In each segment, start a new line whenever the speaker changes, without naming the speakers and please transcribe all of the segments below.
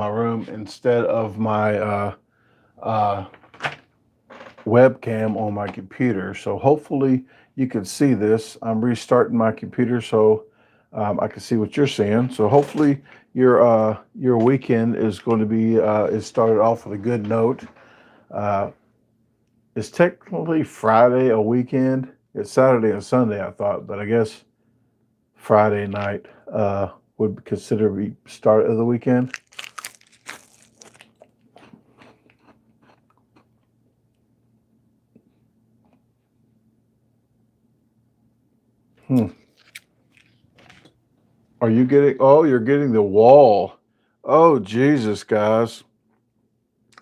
my room instead of my uh, webcam on my computer. So hopefully you can see this. I'm restarting my computer so I can see what you're seeing. So hopefully your weekend is going to be is started off with a good note. Uh, it's technically Friday a weekend. It's Saturday and Sunday, I thought, but I guess Friday night would consider be start of the weekend. Hmm. Are you getting? Oh, you're getting the wall. Oh, Jesus, guys.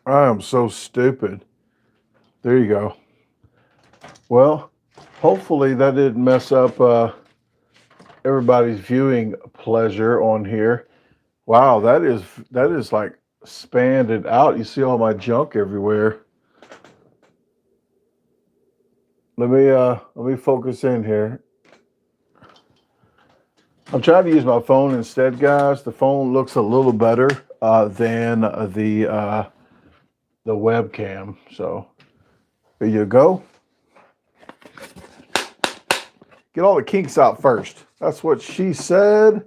I am so stupid. There you go. Well, hopefully that didn't mess up everybody's viewing pleasure on here. Wow, that is like spanned out. You see all my junk everywhere. Let me focus in here. I'm trying to use my phone instead, guys. The phone looks a little better than the webcam. So there you go. Get all the kinks out first. That's what she said.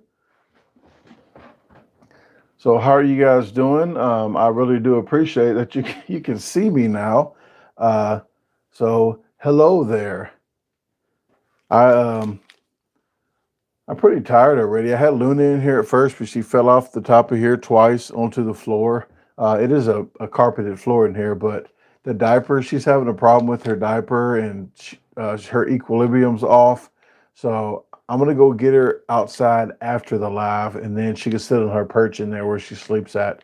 So how are you guys doing? I really do appreciate that you can see me now. Uh, so hello there. I I'm pretty tired already. I had Luna in here at first, but she fell off the top of here twice onto the floor. It is a carpeted floor in here, but the diaper, she's having a problem with her diaper and her equilibrium's off. So I'm going to go get her outside after the live, and then she can sit on her perch in there where she sleeps at.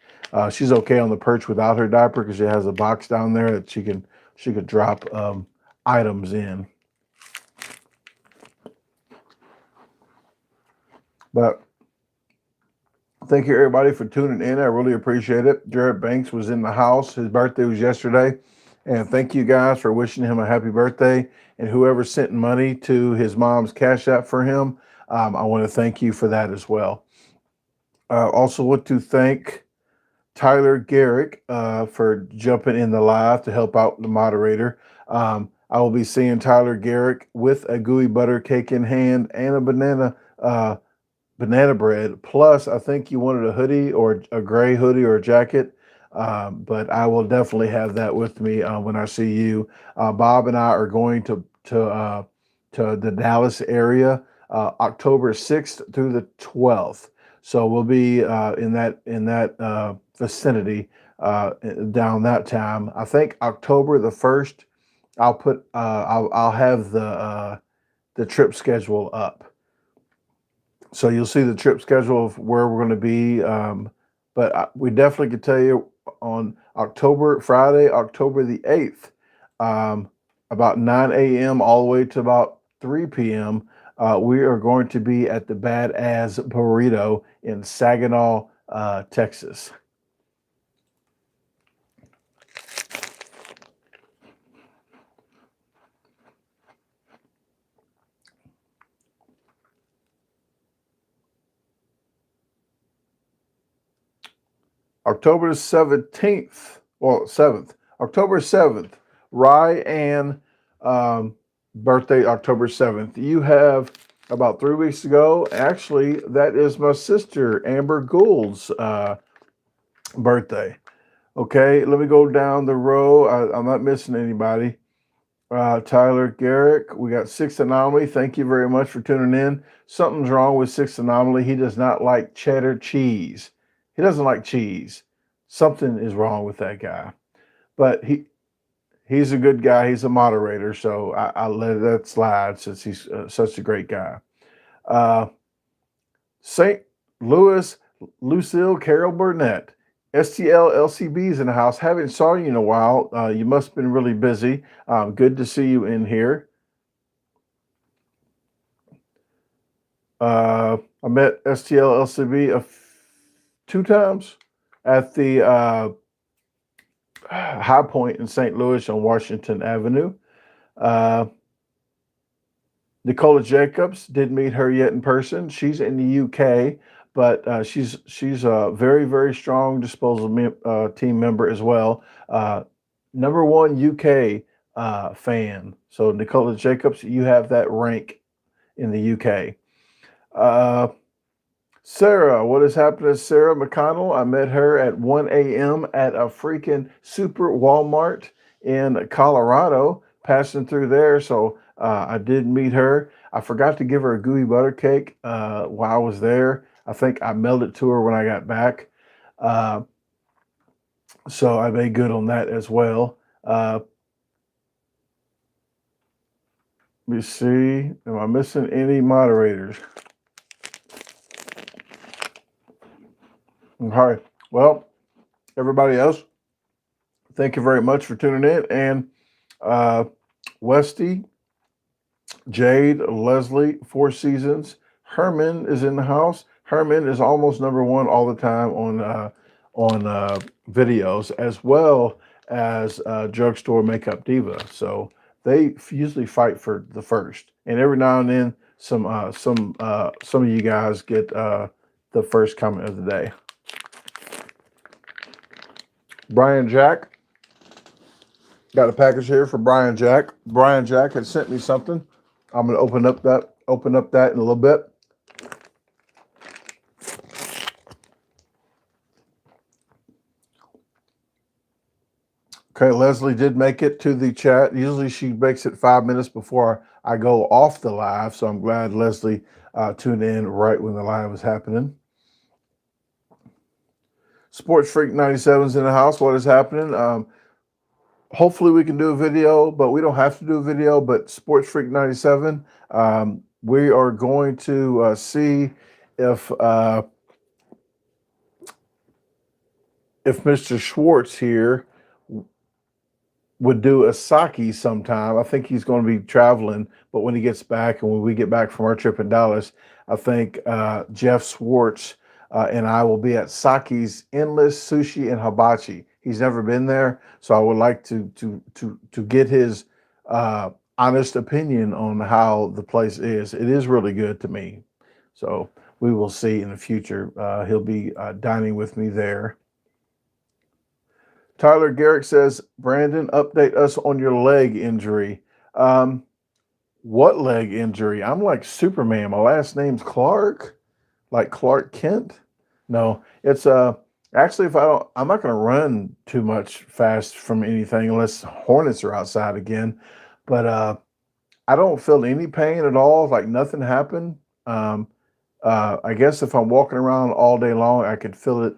She's okay on the perch without her diaper because she has a box down there that she could drop items in. But thank you, everybody, for tuning in. I really appreciate it. Jared Banks was in the house. His birthday was yesterday. And thank you guys for wishing him a happy birthday. And whoever sent money to his mom's Cash App for him, I want to thank you for that as well. Also want to thank Tyler Garrick for jumping in the live to help out the moderator. I will be seeing Tyler Garrick with a gooey butter cake in hand and a banana bread. Plus, I think you wanted a hoodie or a gray hoodie or a jacket. But I will definitely have that with me when I see you. Bob and I are going to the Dallas area October 6th through the 12th. So we'll be in that vicinity down that time. I think October the 1st. I'll have the trip schedule up. So you'll see the trip schedule of where we're going to be. But we definitely could tell you on Friday, October the 8th, about 9 a.m. all the way to about 3 p.m., we are going to be at the Badass Burrito in Saginaw, Texas. October 17th, well, 7th, October 7th, Ryan birthday, October 7th. You have about 3 weeks ago. Actually, that is my sister, Amber Gould's birthday. Okay, let me go down the row. I'm not missing anybody. Tyler Garrick, we got Six Anomaly. Thank you very much for tuning in. Something's wrong with Six Anomaly. He does not like cheddar cheese. He doesn't like cheese. Something is wrong with that guy. But he's a good guy. He's a moderator, so I let that slide since he's such a great guy. St. Louis, Lucille Carol Burnett. STL LCB's in the house. Haven't saw you in a while. You must have been really busy. Good to see you in here. I met STL LCB 2 times at the High Point in St. Louis on Washington Avenue. Nicola Jacobs, didn't meet her yet in person. She's in the UK, but she's a very, very strong disposal team member as well. #1 UK fan. So Nicola Jacobs, you have that rank in the UK. Sarah, what is happening? Sarah McConnell. I met her at 1 a.m. at a freaking super Walmart in Colorado, passing through there. So I did meet her. I forgot to give her a gooey butter cake while I was there. I think I mailed it to her when I got back. So I made good on that as well. Let me see. Am I missing any moderators? All right. Well, everybody else, thank you very much for tuning in. And Westy, Jade, Leslie, Four Seasons, Herman is in the house. Herman is almost #1 all the time on videos, as well as Drugstore Makeup Diva. So they usually fight for the first, and every now and then some of you guys get the first comment of the day. Brian Jack, got a package here for Brian Jack. Brian Jack had sent me something. I'm going to open up that in a little bit. Okay, Leslie did make it to the chat. Usually she makes it 5 minutes before I go off the live, so I'm glad Leslie tuned in right when the live was happening. Sports Freak 97's in the house. What is happening? Hopefully we can do a video, but we don't have to do a video. But Sports Freak 97, we are going to see if Mr. Schwartz here would do a Saki sometime. I think he's going to be traveling, but when he gets back and when we get back from our trip in Dallas, I think Jeff Schwartz and I will be at Saki's Endless Sushi and Hibachi. He's never been there, so I would like to get his honest opinion on how the place is. It is really good to me, so we will see in the future. He'll be dining with me there. Tyler Garrick says, Brandon, update us on your leg injury. What leg injury? I'm like Superman. My last name's Clark, like Clark Kent. No, it's actually, I'm not going to run too much fast from anything unless hornets are outside again. But I don't feel any pain at all. Like nothing happened. I guess if I'm walking around all day long, I could feel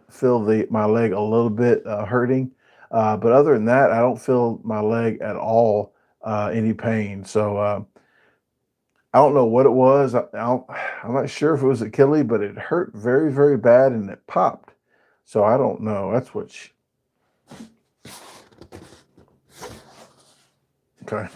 my leg a little bit hurting. But other than that, I don't feel my leg at all any pain. So I don't know what it was. I'm not sure if it was Achilles, but it hurt very, very bad and it popped. So I don't know. That's what. Okay.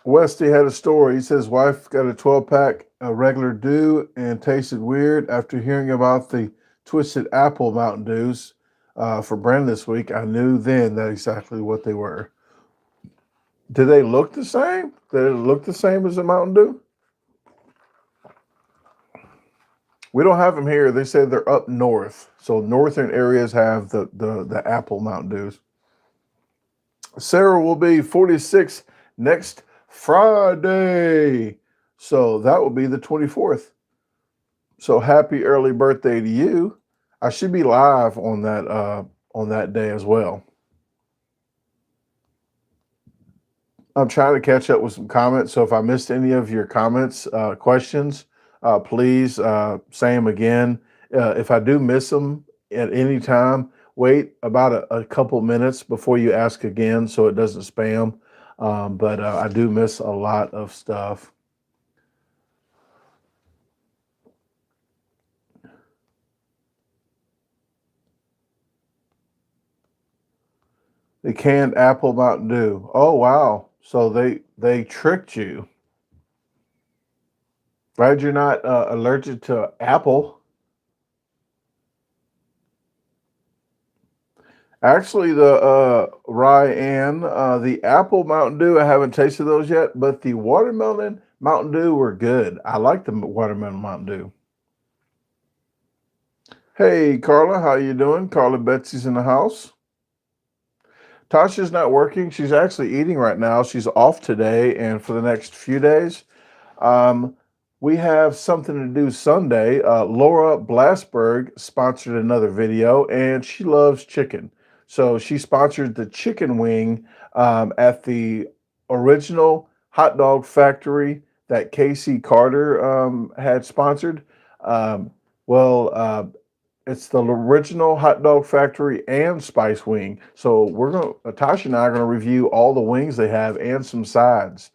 Westy had a story. He says wife got a 12-pack, a regular Dew, and tasted weird. After hearing about the Twisted Apple Mountain Dews for Brandon this week, I knew then that exactly what they were. Did they look the same? Did it look the same as a Mountain Dew? We don't have them here. They say they're up north. So northern areas have the Apple Mountain Dews. Sarah will be 46 next Friday. So that will be the 24th. So happy early birthday to you. I should be live on that day as well. I'm trying to catch up with some comments. So if I missed any of your comments, questions, please say them again. If I do miss them at any time, wait about a couple minutes before you ask again so it doesn't spam. But I do miss a lot of stuff. The canned apple Mountain Dew. Oh, wow. So they tricked you. Glad you're not allergic to apple. Actually, the Ryan, the apple Mountain Dew, I haven't tasted those yet, but the watermelon Mountain Dew were good. I like the watermelon Mountain Dew. Hey, Carla, how you doing? Carla Betsy's in the house. Tasha's not working. She's actually eating right now. She's off today and for the next few days. Um, we have something to do Sunday. Laura Blasberg sponsored another video, and she loves chicken. So she sponsored the chicken wing at the original hot dog factory that Casey Carter had sponsored. Um, well, it's the original hot dog factory and spice wing. So we're going to, Tasha and I are going to review all the wings they have and some sides.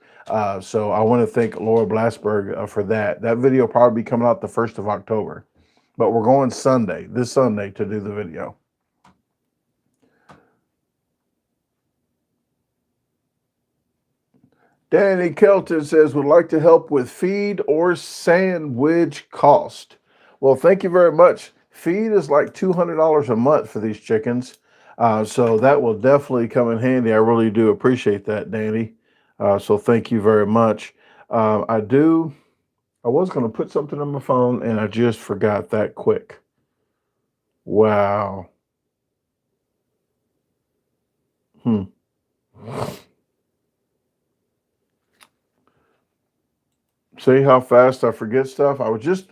So I want to thank Laura Blasberg for that. That video will probably be coming out the 1st of October. But we're going Sunday, this Sunday, to do the video. Danny Kelton says, would like to help with feed or sandwich cost. Well, thank you very much. Feed is like $200 a month for these chickens. So that will definitely come in handy. I really do appreciate that, Danny. So thank you very much. I was going to put something on my phone and I just forgot that quick. Wow. See how fast I forget stuff? I would just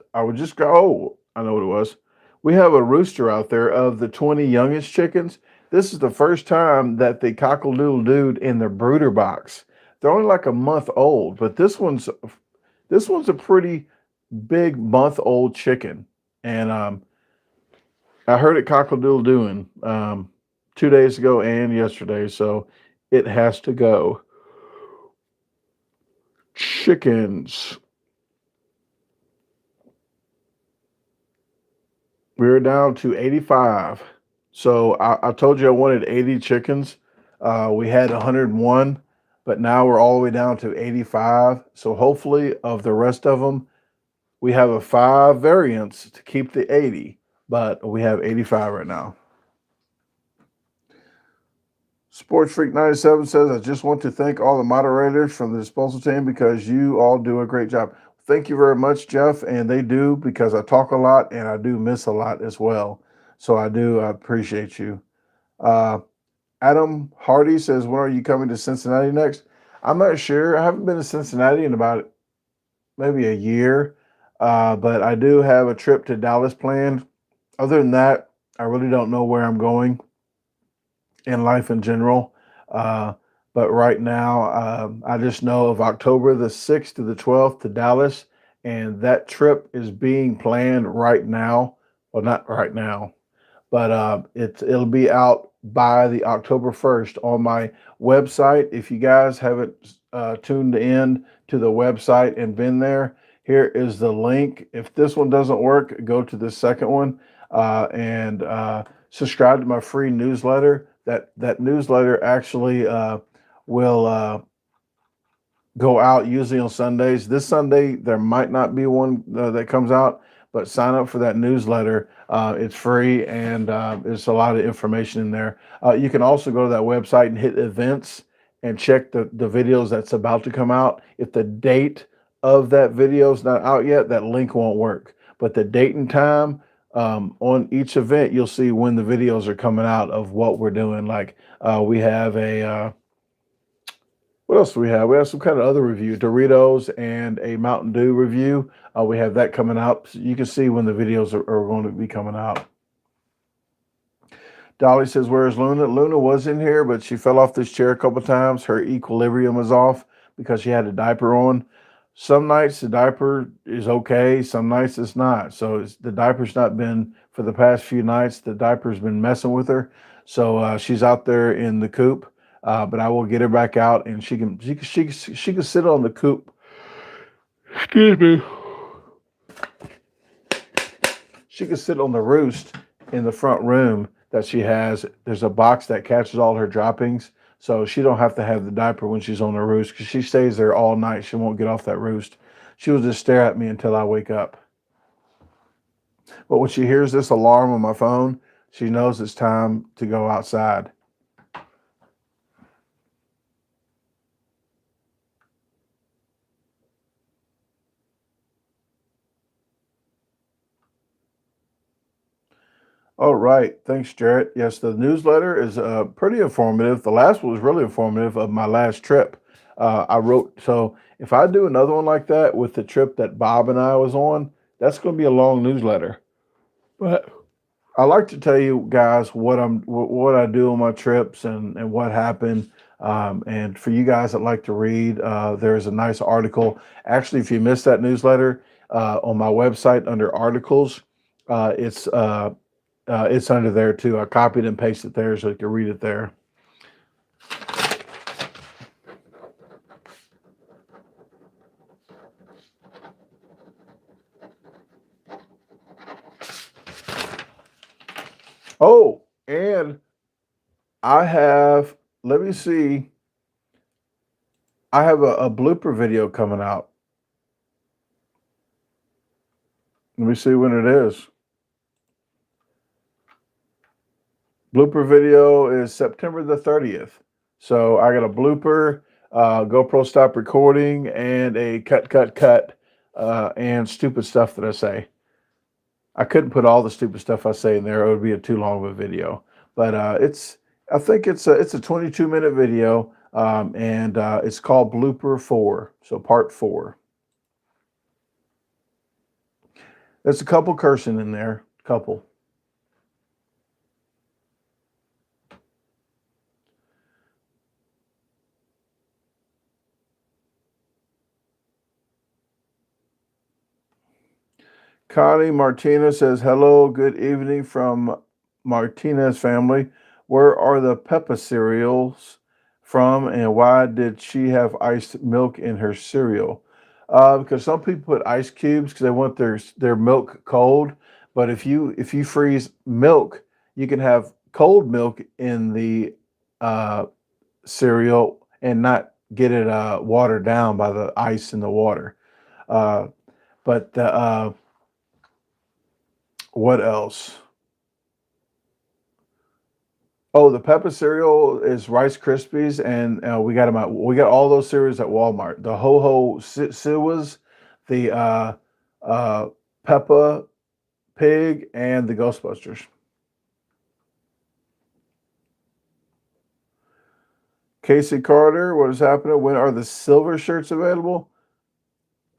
go, oh, I know what it was. We have a rooster out there of the 20 youngest chickens. This is the first time that the cockle-doodle-dooed in the brooder box. They're only like a month old, but this one's a pretty big month-old chicken. And I heard it cockle-doodle-dooing 2 days ago and yesterday, so it has to go. Chickens. We're down to 85. So I told you I wanted 80 chickens. We had 101, but now we're all the way down to 85. So hopefully of the rest of them, we have a 5 variants to keep the 80, but we have 85 right now. Sports Freak 97 says, I just want to thank all the moderators from the disposal team because you all do a great job. Thank you very much, Jeff. And they do, because I talk a lot and I do miss a lot as well. So I appreciate you. Adam Hardy says, when are you coming to Cincinnati next? I'm not sure. I haven't been to Cincinnati in about maybe a year, but I do have a trip to Dallas planned. Other than that, I really don't know where I'm going in life in general. But right now, I just know of October the 6th to the 12th to Dallas, and that trip is being planned right now. Well, not right now, but it'll be out by the October 1st on my website. If you guys haven't tuned in to the website and been there, here is the link. If this one doesn't work, go to the second one and subscribe to my free newsletter. That newsletter actually will go out usually on Sundays. This Sunday, there might not be one that comes out, but sign up for that newsletter. It's free and there's a lot of information in there. You can also go to that website and hit events and check the videos that's about to come out. If the date of that video is not out yet, that link won't work. But the date and time on each event, you'll see when the videos are coming out of what we're doing. Like we have a what else do we have? We have some kind of other review, Doritos and a Mountain Dew review. We have that coming out. So you can see when the videos are going to be coming out. Dolly says, where's Luna? Luna was in here, but she fell off this chair a couple times. Her equilibrium was off because she had a diaper on. Some nights the diaper is okay. Some nights it's not. So the diaper's not been, for the past few nights, the diaper's been messing with her. So she's out there in the coop. But I will get her back out, and she can sit on the coop. Excuse me. She can sit on the roost in the front room that she has. There's a box that catches all her droppings, so she don't have to have the diaper when she's on the roost because she stays there all night. She won't get off that roost. she will just stare at me until I wake up. But when she hears this alarm on my phone, she knows it's time to go outside. All right. Thanks, Jarrett. Yes, the newsletter is pretty informative. The last one was really informative of my last trip. I wrote, so if I do another one like that with the trip that Bob and I was on, that's going to be a long newsletter. But I like to tell you guys what I do on my trips and what happened. And for you guys that like to read, there's a nice article. Actually, if you missed that newsletter, on my website under articles, it's under there too. I copied and pasted there so you can read it there. Oh, and I have, let me see, I have a blooper video coming out. Let me see when it is. Blooper video is September the 30th. So I got a blooper, GoPro stop recording, and a cut, and stupid stuff that I say. I couldn't put all the stupid stuff I say in there. It would be too long of a video. But I think it's a 22-minute video, and it's called Blooper 4, so part 4. There's a couple cursing in there, couple. Connie Martinez says, hello, good evening from Martinez family. Where are the Peppa cereals from, and why did she have iced milk in her cereal? Because some people put ice cubes because they want their milk cold. But if you freeze milk, you can have cold milk in the cereal and not get it watered down by the ice in the water. But what else? Oh, the Peppa cereal is Rice Krispies, and we got them out. We got all those cereals at Walmart. The Ho Ho Siwas, the Peppa Pig, and the Ghostbusters. Casey Carter, what is happening? When are the silver shirts available?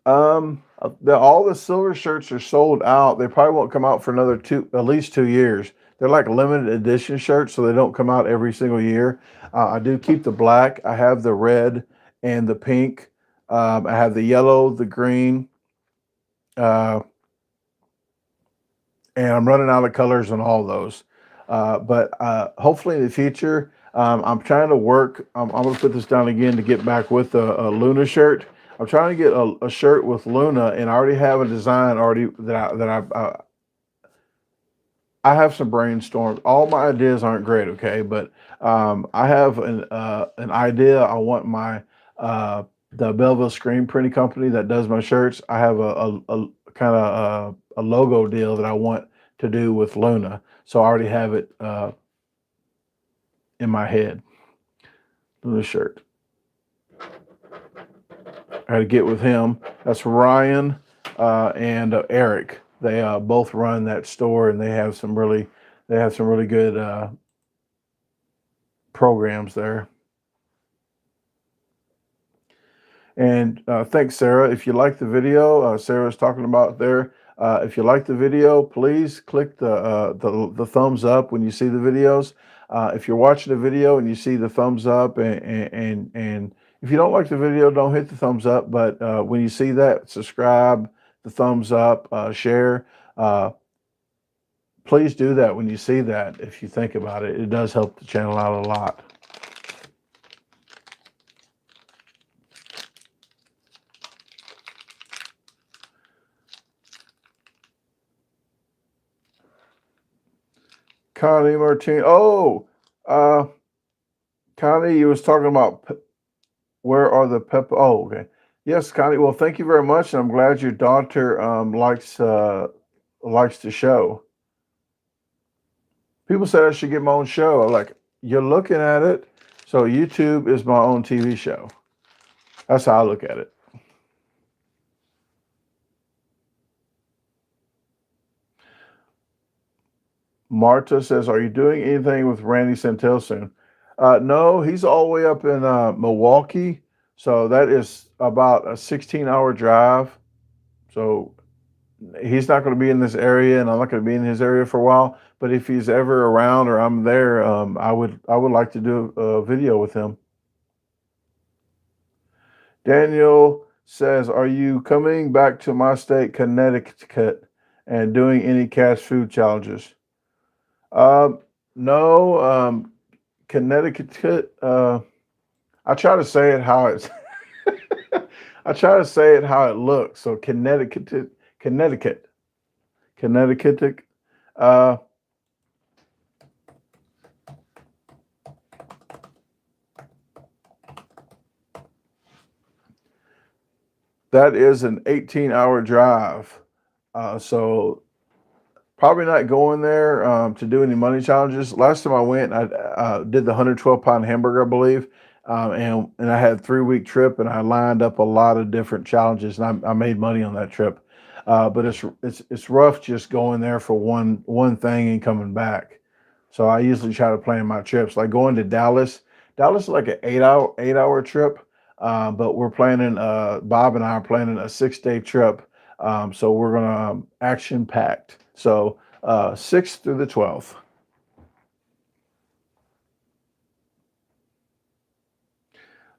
All the silver shirts are sold out. They probably won't come out for another at least 2 years. They're like limited edition shirts, so they don't come out every single year. I do keep the black. I have the red and the pink. I have the yellow, the green, and I'm running out of colors on all those. But hopefully in the future, I'm trying to work. I'm going to put this down again to get back with a Luna shirt. I'm trying to get a shirt with Luna, and I already have a design I have some brainstorms. All my ideas aren't great, okay, but I have an idea. I want the Belleville Screen Printing Company that does my shirts. I have a kind of a logo deal that I want to do with Luna, so I already have it in my head. Luna shirt. I had to get with him. That's Ryan and Eric. They both run that store, and they have some really good programs there. And thanks, Sarah. If you like the video, Sarah's talking about there. If you like the video, please click the thumbs up when you see the videos. If you're watching the video and you see the thumbs up, and if you don't like the video, don't hit the thumbs up. But when you see that, subscribe, the thumbs up, share. Please do that when you see that. If you think about it, it does help the channel out a lot. Connie Martin. Oh, Connie, you was talking about where are the Peppa? Oh, okay. Yes, Connie. Well, thank you very much, and I'm glad your daughter likes the show. People said I should get my own show. I'm like, you're looking at it. So YouTube is my own TV show. That's how I look at it. Marta says, "Are you doing anything with Randy Santel soon?" No, he's all the way up in Milwaukee, so that is about a 16-hour drive. So he's not going to be in this area, and I'm not going to be in his area for a while. But if he's ever around or I'm there, I would like to do a video with him. Daniel says, "Are you coming back to my state, Connecticut, and doing any cash food challenges?" Um, no, Connecticut. I try to say it how it's. I try to say it how it looks. So Connecticut, Connecticut, Connecticut. Uh, that is an 18-hour drive. So probably not going there to do any money challenges. Last time I went, I did the 112-pound hamburger, I believe, and I had a 3-week trip, and I lined up a lot of different challenges, and I made money on that trip. But it's rough just going there for one thing and coming back. So I usually try to plan my trips, like going to Dallas. Dallas is like an 8-hour trip, but we're planning. Bob and I are planning a 6-day trip. So we're gonna action packed. So 6th through the 12th.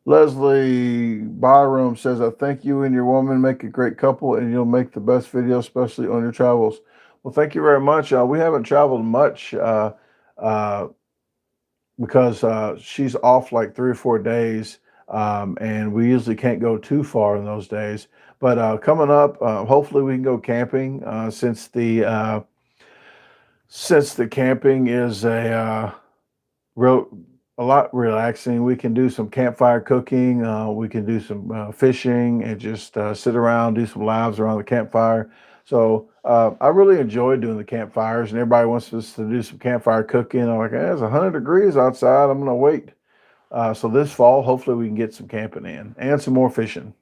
Leslie Byram says, "I think you and your woman make a great couple, and you'll make the best video, especially on your travels." Well, thank you very much. We haven't traveled much uh, because she's off like 3 or 4 days, and we usually can't go too far in those days. But coming up, hopefully we can go camping since the camping is real a lot relaxing. We can do some campfire cooking. We can do some fishing and just sit around, do some lives around the campfire. So I really enjoy doing the campfires, and everybody wants us to do some campfire cooking. I'm like, it's 100 degrees outside. I'm gonna wait. So this fall, hopefully, we can get some camping in and some more fishing.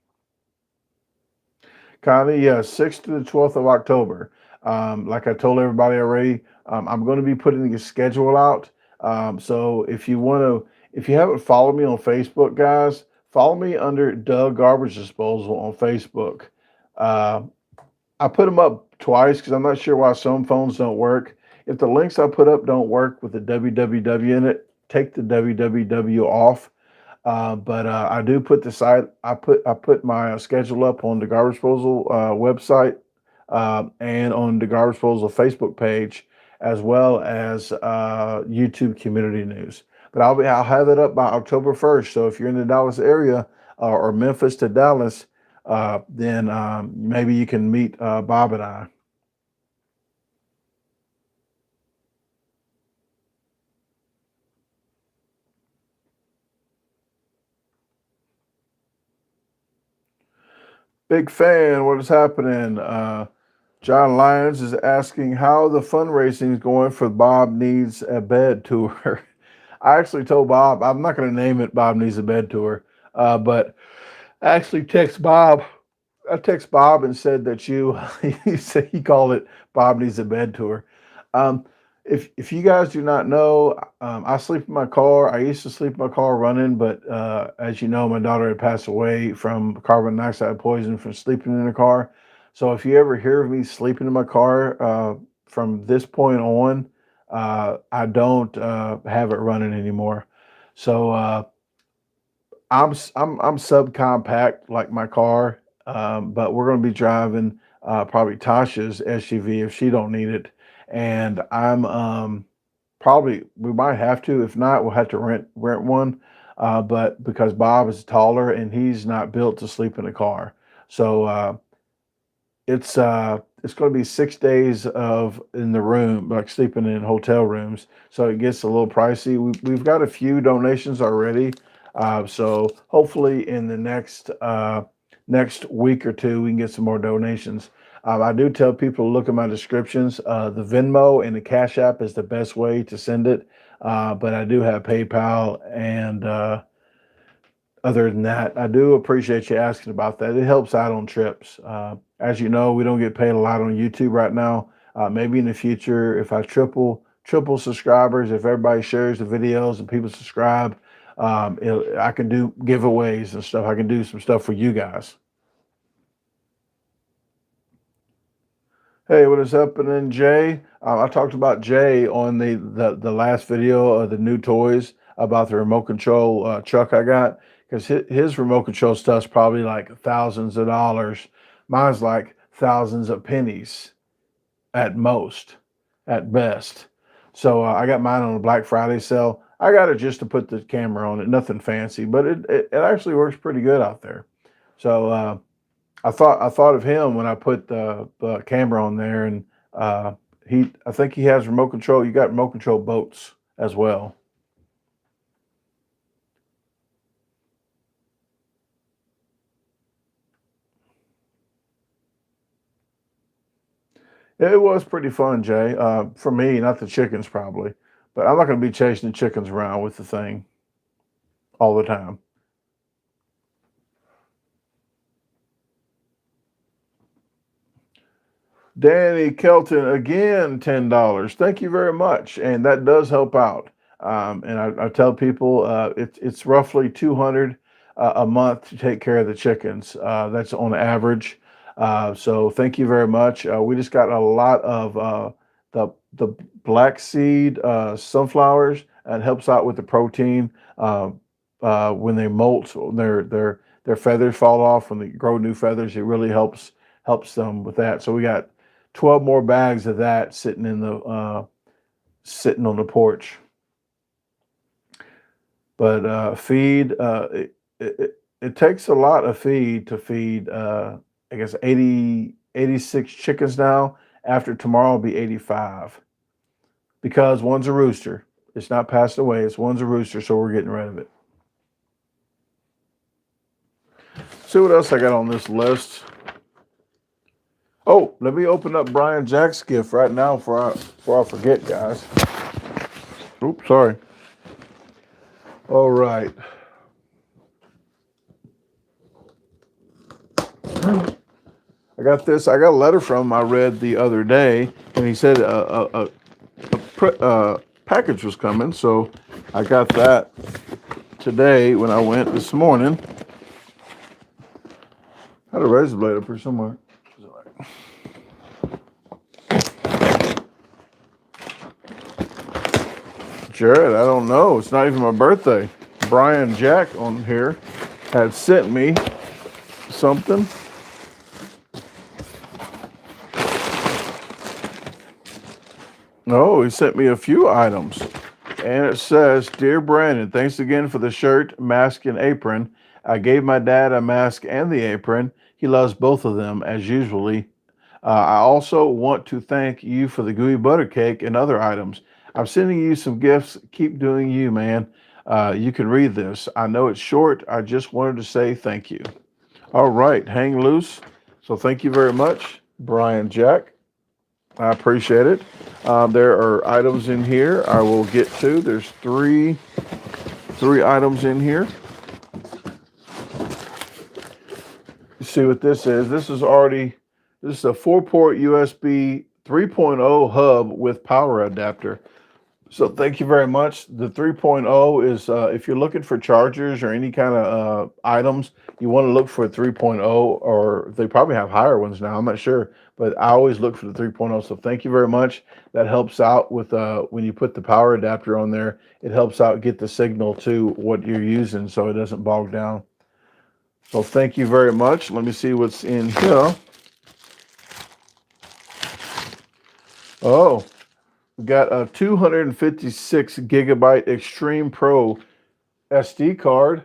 Connie, yeah, 6th to the 12th of October. Like I told everybody already, I'm going to be putting a schedule out. So if you haven't followed me on Facebook, guys, follow me under DaGarbageDisposal on Facebook. Uh, I put them up twice because I'm not sure why some phones don't work. If the links I put up don't work with the www in it, take the www off. But I do put the site. I put my schedule up on the Garbage Disposal website and on the Garbage Disposal Facebook page, as well as YouTube community news. But I'll have it up by October 1st. So if you're in the Dallas area or Memphis to Dallas, then maybe you can meet Bob and I. Big fan. What is happening? John Lyons is asking how the fundraising is going for Bob Needs a Bed tour. I actually told Bob I'm not going to name it Bob Needs a Bed tour, but I actually text Bob. I text Bob and said that he said he called it Bob Needs a Bed tour. Um, if you guys do not know, I sleep in my car. I used to sleep in my car running, but as you know, my daughter had passed away from carbon monoxide poison from sleeping in the car. So if you ever hear of me sleeping in my car from this point on, I don't have it running anymore. So I'm subcompact like my car, but we're going to be driving probably Tasha's SUV if she don't need it, and I'm probably we might have to. If not, we'll have to rent one. But because Bob is taller and he's not built to sleep in a car, so it's going to be 6 days of in the room, like sleeping in hotel rooms. So it gets a little pricey. We've got a few donations already. So hopefully in the next week or two, we can get some more donations. I do tell people to look at my descriptions. The Venmo and the Cash App is the best way to send it. But I do have PayPal, and other than that, I do appreciate you asking about that. It helps out on trips. As you know, we don't get paid a lot on YouTube right now. Maybe in the future, if I triple subscribers, if everybody shares the videos and people subscribe, I can do giveaways and stuff. I can do some stuff for you guys. Hey, what is happening, Jay? I talked about Jay on the last video of the new toys about the remote control truck I got, because his remote control stuff's probably like thousands of dollars. Mine's like thousands of pennies at most, at best. So I got mine on a Black Friday sale. I got it just to put the camera on it, nothing fancy, but it actually works pretty good out there. So I thought of him when I put the camera on there, and I think he has remote control. You got remote control boats as well. It was pretty fun, Jay. For me, not the chickens probably, but I'm not going to be chasing the chickens around with the thing all the time. Danny Kelton, again, $10. Thank you very much, and that does help out. And I tell people it's roughly 200 a month to take care of the chickens. That's on average. So thank you very much. We just got a lot of the black seed sunflowers, and it helps out with the protein. When they molt, their feathers fall off. When they grow new feathers, it really helps them with that. So we got 12 more bags of that sitting on the porch. But feed, it takes a lot of feed to feed, I guess 86 chickens now. After tomorrow will be 85, because one's a rooster. It's not passed away. One's a rooster, so we're getting rid of it. See what else I got on this list. Oh, let me open up Brian Jack's gift right now before I forget, guys. Oops, sorry. All right. I got this. I got a letter from him I read the other day, and he said a package was coming, so I got that today when I went this morning. I had a razor blade up here somewhere. Jared, I don't know. It's not even my birthday. Brian Jack on here had sent me something. Oh, he sent me a few items. And it says, "Dear Brandon, thanks again for the shirt, mask, and apron. I gave my dad a mask and the apron. He loves both of them, as usually. I also want to thank you for the gooey butter cake and other items. I'm sending you some gifts. Keep doing you, man." You can read this. I know it's short. I just wanted to say thank you. All right, hang loose. So thank you very much, Brian Jack. I appreciate it. There are items in here I will get to. There's three items in here. You see what this is? This is a 4-port USB 3.0 hub with power adapter. So thank you very much. The 3.0 is, if you're looking for chargers or any kind of items, you want to look for a 3.0, or they probably have higher ones now. I'm not sure, but I always look for the 3.0. So thank you very much. That helps out with when you put the power adapter on there. It helps out get the signal to what you're using so it doesn't bog down. So thank you very much. Let me see what's in here. Oh. We got a 256 gigabyte Extreme Pro SD card.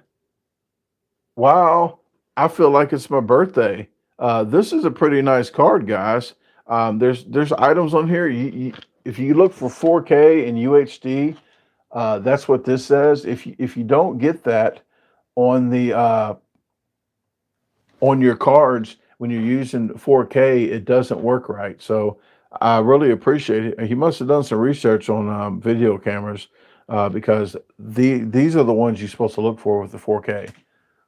Wow, I feel like it's my birthday. This is a pretty nice card, guys. There's items on here. If you look for 4K and UHD, that's what this says. If you don't get that on the on your cards when you're using 4K, it doesn't work right. So I really appreciate it. He must have done some research on video cameras because these are the ones you're supposed to look for with the 4K.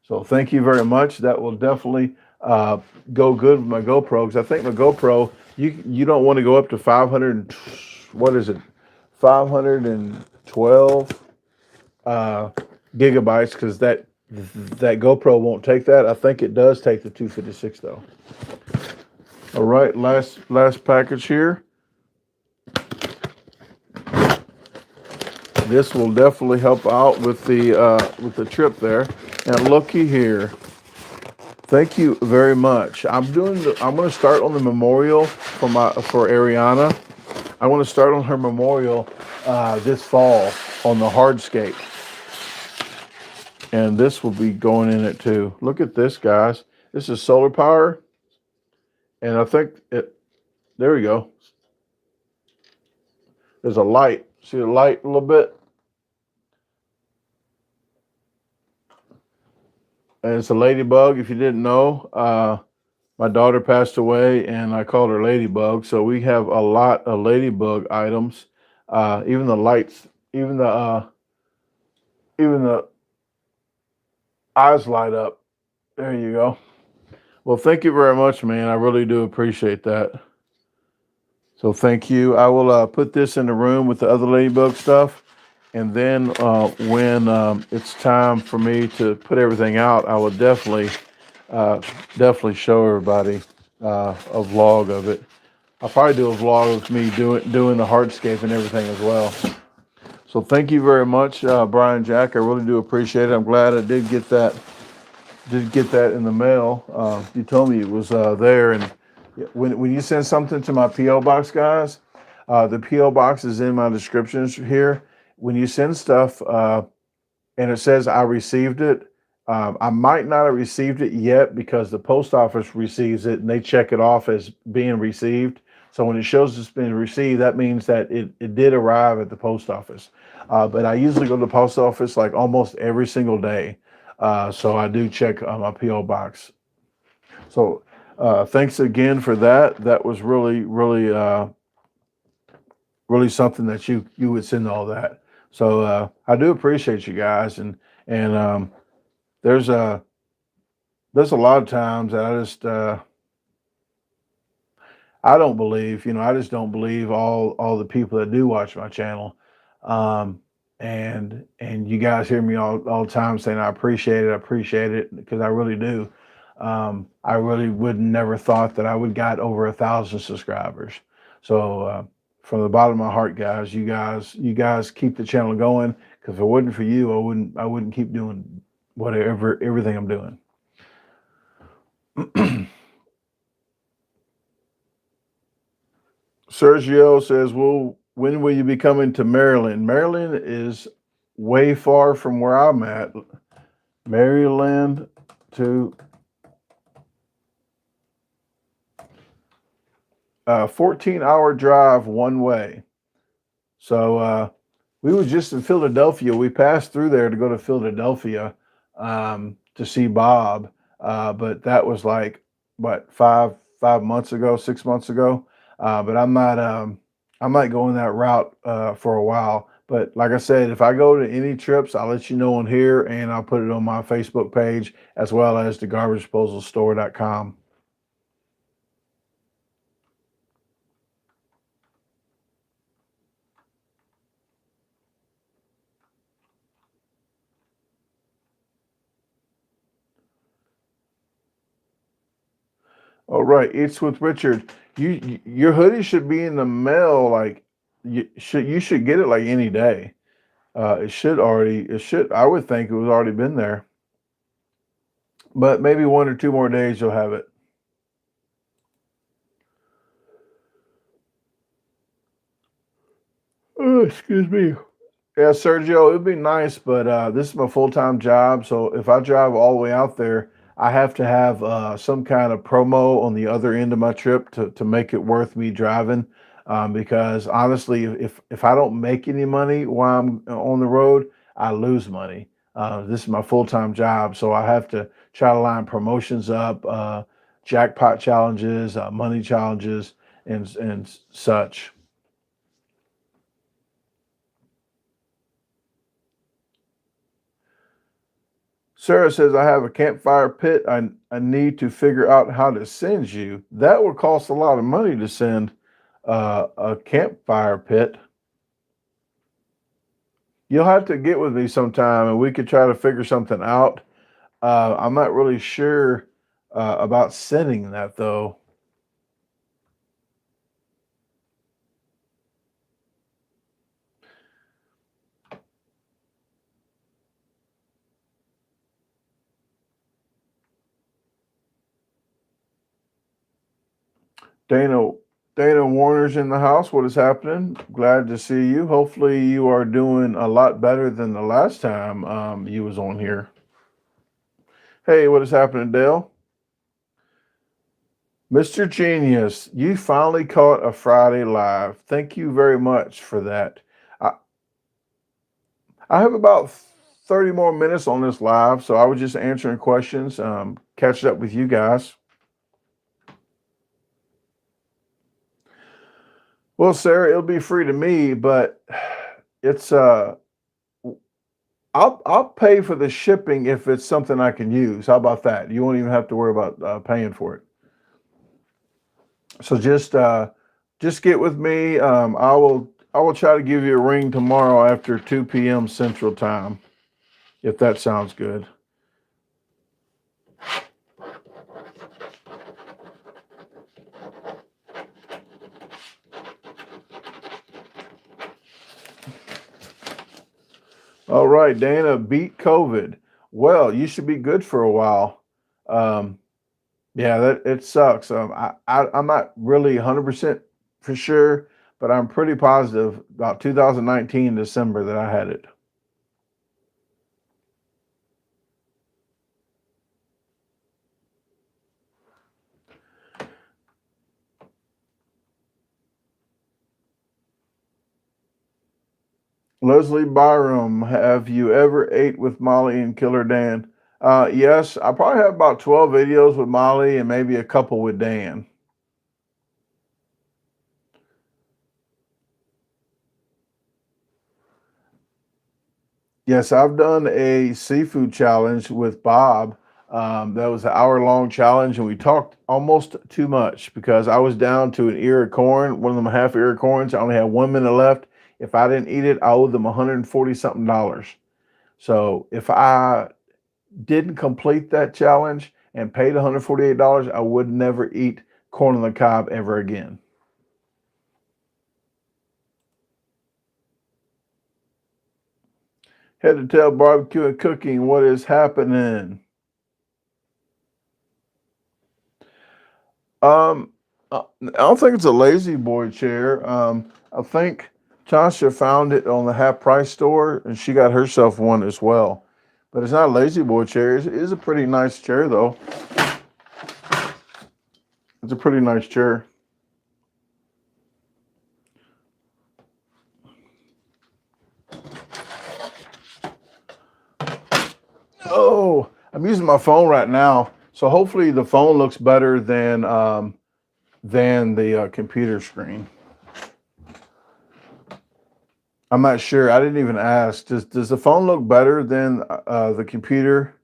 So thank you very much. That will definitely go good with my GoPro, because I think my GoPro, you don't want to go up to 500, what is it, 512 gigabytes, because that GoPro won't take that. I think it does take the 256 though. All right, last package here. This will definitely help out with the trip there. And looky here. Thank you very much. I'm going to start on the memorial for Ariana. I want to start on her memorial this fall on the hardscape. And this will be going in it too. Look at this, guys. This is solar power. And I think there we go. There's a light. See the light a little bit? And it's a ladybug, if you didn't know. My daughter passed away, and I called her Ladybug. So we have a lot of ladybug items. Even the lights, even the eyes light up. There you go. Well, thank you very much, man. I really do appreciate that. So thank you. I will put this in the room with the other ladybug stuff. And then when it's time for me to put everything out, I will definitely show everybody a vlog of it. I'll probably do a vlog of me doing the hardscape and everything as well. So thank you very much, Brian Jack. I really do appreciate it. I'm glad I did get that in the mail. You told me it was there. And when you send something to my P.O. box, guys, the P.O. box is in my descriptions here. When you send stuff and it says I received it, I might not have received it yet because the post office receives it and they check it off as being received. So when it shows it's been received, that means that it did arrive at the post office. But I usually go to the post office like almost every single day. So I do check my P.O. box. So thanks again for that. That was really something that you would send all that. So I do appreciate you guys, and there's a lot of times that I just I don't believe, I just don't believe all the people that do watch my channel. And you guys hear me all the time saying I appreciate it because I really do. I really would never thought that I would got over 1,000 subscribers. So from the bottom of my heart, guys, you guys keep the channel going, because if it wasn't for you, I wouldn't keep doing everything I'm doing. Sergio says, well, when will you be coming to Maryland? Maryland is way far from where I'm at. Maryland to 14-hour drive one way. So we were just in Philadelphia. We passed through there to go to Philadelphia to see Bob. But that was like, what, 5 months ago, 6 months ago. But I'm not going that route for a while. But like I said, if I go to any trips, I'll let you know on here, and I'll put it on my Facebook page as well as DaGarbageDisposalstore.com. All right, it's with Richard. Your hoodie should be in the mail. Like you should get it like any day. It should. I would think it was already been there. But maybe 1 or 2 more days you'll have it. Oh, excuse me. Yeah, Sergio, it'd be nice, but this is my full-time job. So if I drive all the way out there, I have to have some kind of promo on the other end of my trip to make it worth me driving. Because honestly, if I don't make any money while I'm on the road, I lose money. This is my full-time job, so I have to try to line promotions up, jackpot challenges, money challenges, and such. Sarah says, I have a campfire pit I need to figure out how to send you. That would cost a lot of money to send a campfire pit. You'll have to get with me sometime and we could try to figure something out. I'm not really sure about sending that though. Dana Warner's in the house. What is happening? Glad to see you. Hopefully you are doing a lot better than the last time you was on here. Hey, what is happening, Dale? Mr. Genius, you finally caught a Friday live. Thank you very much for that. I have about 30 more minutes on this live, so I was just answering questions, catching up with you guys. Well, Sarah, it'll be free to me, but it's I'll pay for the shipping if it's something I can use. How about that? You won't even have to worry about paying for it. So just get with me. I will try to give you a ring tomorrow after 2 p.m. Central Time, if that sounds good. All right, Dana, beat COVID. Well, you should be good for a while. Yeah, it sucks. I'm not really 100% for sure, but I'm pretty positive about 2019 December that I had it. Leslie Byram, have you ever ate with Molly and Killer Dan? Yes, I probably have about 12 videos with Molly and maybe a couple with Dan. Yes, I've done a seafood challenge with Bob. That was an hour-long challenge, and we talked almost too much because I was down to an ear of corn, one of them half ear of corns. I only had 1 minute left. If I didn't eat it, I owed them $140 something. So if I didn't complete that challenge and paid $148, I would never eat corn on the cob ever again. Head to Tail Barbecue and Cooking, what is happening? I don't think it's a lazy boy chair. I think Tasha found it on the half price store and she got herself one as well. But it's not a lazy boy chair. It is a pretty nice chair though. It's a pretty nice chair. Oh, I'm using my phone right now. So hopefully the phone looks better than the computer screen. I'm not sure. I didn't even ask. Does the phone look better than the computer?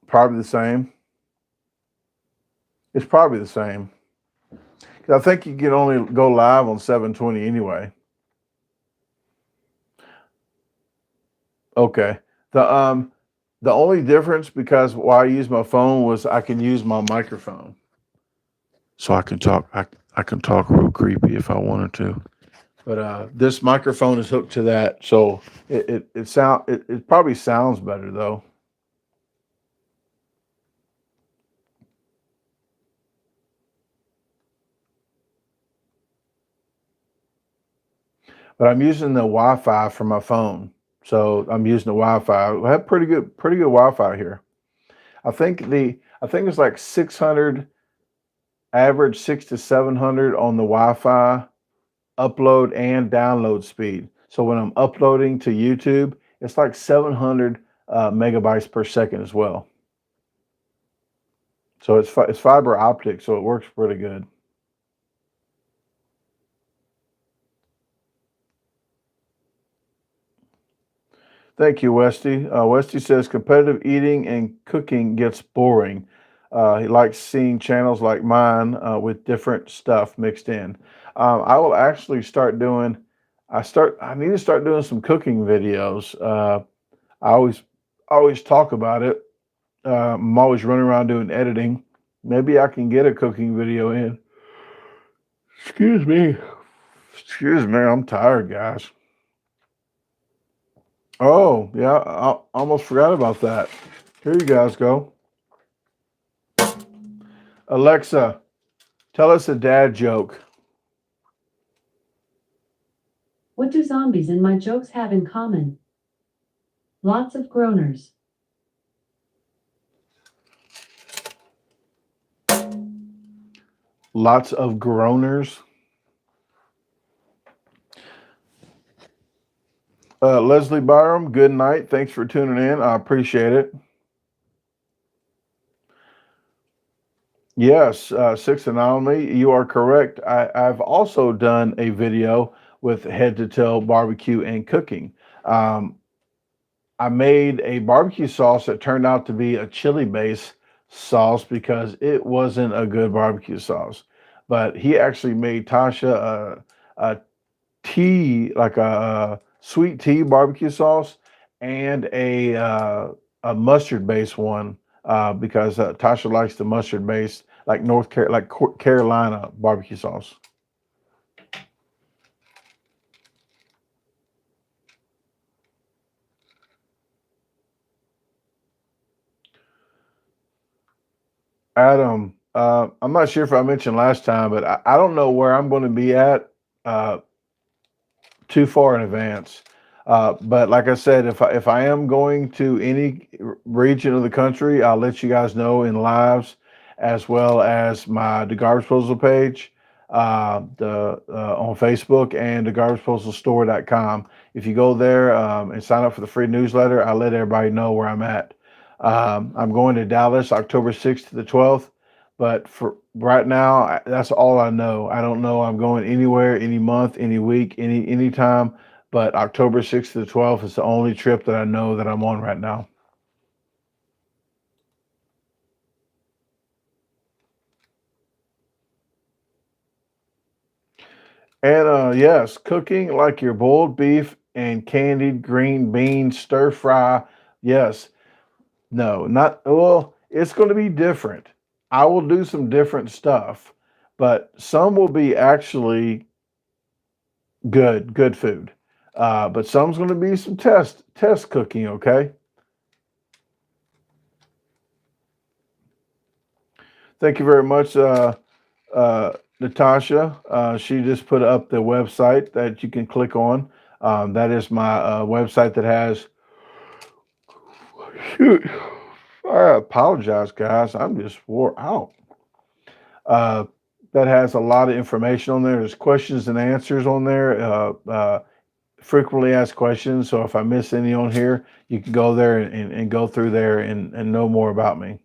Probably the same. It's probably the same. 'Cause I think you can only go live on 720 anyway. Okay. The only difference, because why I use my phone, was I can use my microphone. So I can talk. I can talk real creepy if I wanted to. But this microphone is hooked to that, so it probably sounds better though. But I'm using the Wi-Fi for my phone, so I'm using the Wi-Fi. I have pretty good Wi-Fi here. I think it's like 600, average 600 to 700 on the Wi-Fi upload and download speed. So when I'm uploading to YouTube, It's like 700 megabytes per second as well. So it's fiber optic, so it works pretty good. Thank you, Westy. Westy says competitive eating and cooking gets boring. He likes seeing channels like mine with different stuff mixed in. I will actually start doing. I need to start doing some cooking videos. I always talk about it. I'm always running around doing editing. Maybe I can get a cooking video in. Excuse me. Excuse me. I'm tired, guys. Oh, yeah. I almost forgot about that. Here you guys go. Alexa, tell us a dad joke.
What do zombies and my jokes have in common? Lots of groaners.
Lots of groaners. Leslie Byram, good night. Thanks for tuning in. I appreciate it. Yes, Six Anomaly, you are correct. I've also done a video with head to toe barbecue and cooking. I made a barbecue sauce that turned out to be a chili based sauce because it wasn't a good barbecue sauce. But he actually made Tasha a tea, like a sweet tea barbecue sauce, and a mustard based one because Tasha likes the mustard based, like Carolina barbecue sauce. Adam, I'm not sure if I mentioned last time, but I don't know where I'm going to be at uh, too far in advance. But like I said, if I am going to any region of the country, I'll let you guys know in lives, as well as my DaGarbageDisposal page, on Facebook, and DaGarbageDisposalstore.com. If you go there and sign up for the free newsletter, I'll let everybody know where I'm at. I'm going to Dallas October 6th to the 12th. But for right now, that's all I know. I don't know I'm going anywhere, any month, any week, any time. But October 6th to the 12th is the only trip that I know that I'm on right now. And yes, cooking like your boiled beef and candied green beans stir fry. Yes, no, not well. It's going to be different. I will do some different stuff, but some will be actually good food. But some's going to be some test cooking. Okay. Thank you very much, Natasha. She just put up the website that you can click on. That is my website that has. Shoot, I apologize, guys. I'm just wore out. Uh, that has a lot of information on there. There's questions and answers on there. Frequently asked questions. So if I miss any on here, you can go there and go through there and know more about me.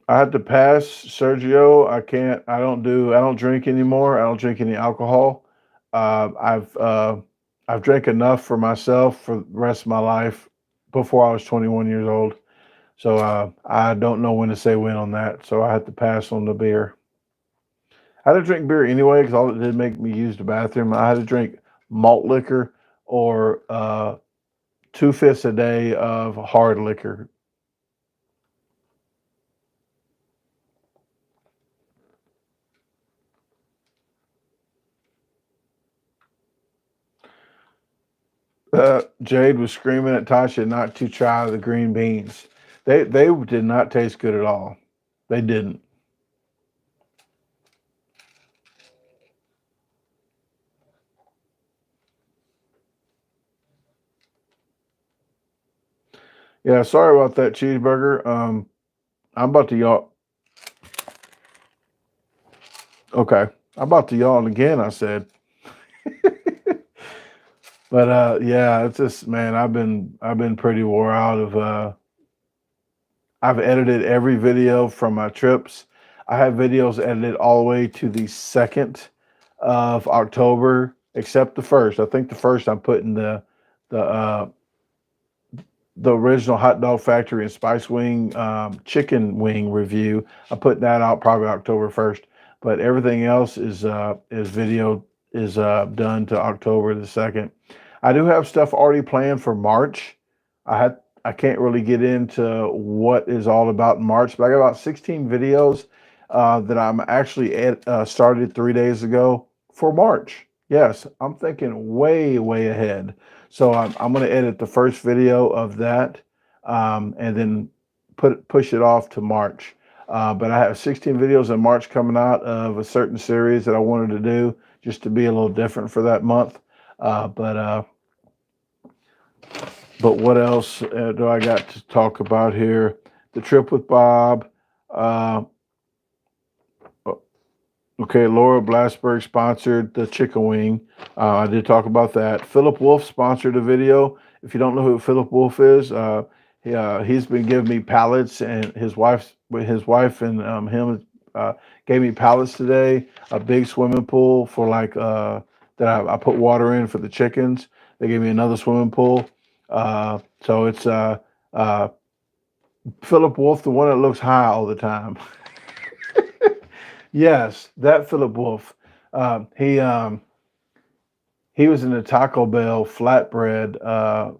I had to pass, Sergio. I don't drink anymore. I don't drink any alcohol. Uh, I've uh, I've drank enough for myself for the rest of my life before I was 21 years old. So I don't know when to say when on that. So I had to pass on the beer. I had to drink beer anyway because all it did make me use the bathroom. I had to drink malt liquor or 2/5 a day of hard liquor. Jade was screaming at Tasha not to try the green beans. They did not taste good at all. They didn't. Yeah, sorry about that cheeseburger. I'm about to y'all. Okay. I'm about to yawn again, I said. But yeah, it's just, man, I've been pretty wore out of I've edited every video from my trips. I have videos edited all the way to the 2nd of October, except the first. I think the first I'm putting the uh the original Hot Dog Factory and Spice Wing chicken wing review. I put that out probably October 1st, but everything else is video is done to October the 2nd. I do have stuff already planned for March. I can't really get into what is all about in March, but I got about 16 videos that I'm actually started 3 days ago for March. Yes, I'm thinking way ahead. So I'm going to edit the first video of that, and then push it off to March. But I have 16 videos in March coming out of a certain series that I wanted to do just to be a little different for that month. Uh, but uh, but what else do I got to talk about here? The trip with Bob. Uh, Okay, Laura Blasberg sponsored the chicken wing. I did talk about that. Philip Wolf sponsored a video. If you don't know who Philip Wolf is, he's been giving me pallets, and his wife and him gave me pallets today. A big swimming pool for that I put water in for the chickens. They gave me another swimming pool. So it's Philip Wolf, the one that looks high all the time. Yes, that Philip Wolf. Um, he um, he was in the Taco Bell flatbread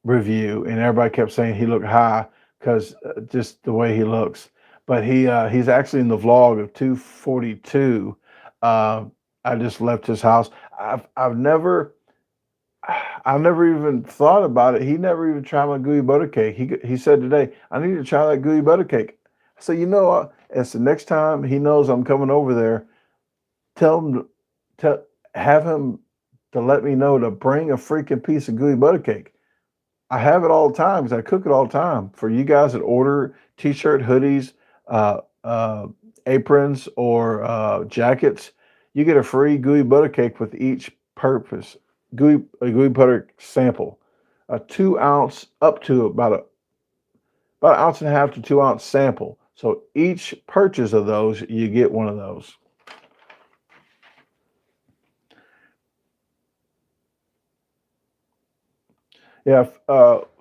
review, and everybody kept saying he looked high because just the way he looks. But he's actually in the vlog of 242. I just left his house. I've never I've never even thought about it. He never even tried my gooey butter cake. He said today, I need to try that gooey butter cake. So as the next time he knows I'm coming over there, tell him to have him to let me know to bring a freaking piece of gooey butter cake. I have it all the time because I cook it all the time. For you guys that order t-shirt, hoodies, uh, uh, aprons, or jackets, you get a free gooey butter cake with each purpose. A gooey butter sample, a 2 ounce up to about an ounce and a half to 2 ounce sample. So each purchase of those, you get one of those. Yeah,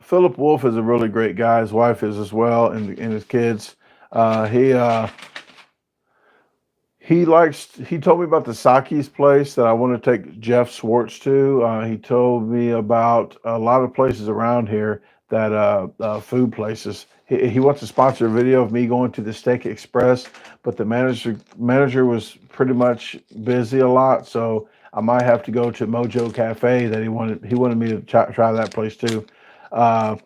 Philip Wolf is a really great guy. His wife is as well, and his kids. Uh, he uh, he told me about the Saki's place that I want to take Jeff Swartz to. He told me about a lot of places around here that food places. He wants to sponsor a video of me going to the Steak Express, but the manager was pretty much busy a lot, so I might have to go to Mojo Cafe that he wanted me to try that place too. Uh,